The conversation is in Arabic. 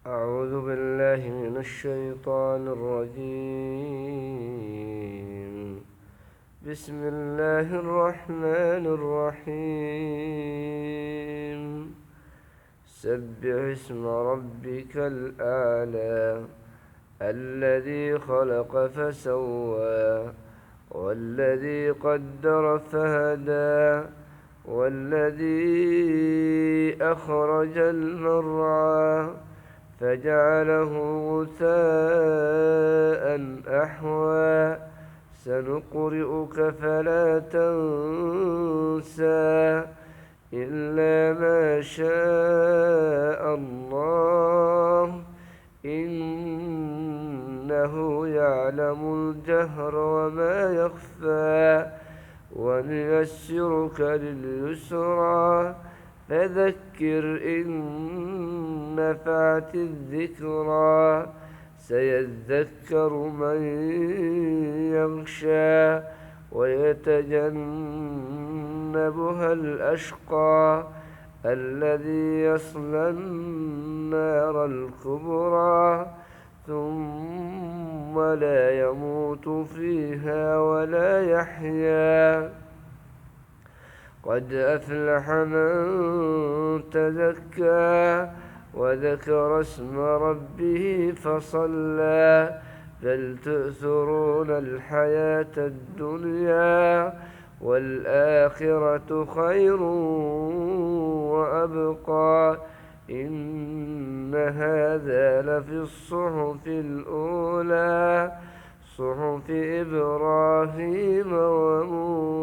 أعوذ بالله من الشيطان الرجيم. بسم الله الرحمن الرحيم. سبح اسم ربك الأعلى الذي خلق فسوى والذي قدر فهدى والذي أخرج المرعى فجعله غثاء أحوى سنقرئك فلا تنسى إلا ما شاء الله إنه يعلم الجهر وما يخفى ونيسرك لليسرى فذكر إن نفعت الذكرى سيذكر من يخشى ويتجنبها الأشقى الذي يصلى النار الكبرى ثم لا يموت فيها ولا يحيا قد أفلح من تزكى وذكر اسم ربه فصلى بل تؤثرون الحياة الدنيا والآخرة خير وأبقى إن هذا لفي الصحف الأولى صحف إبراهيم وموسى.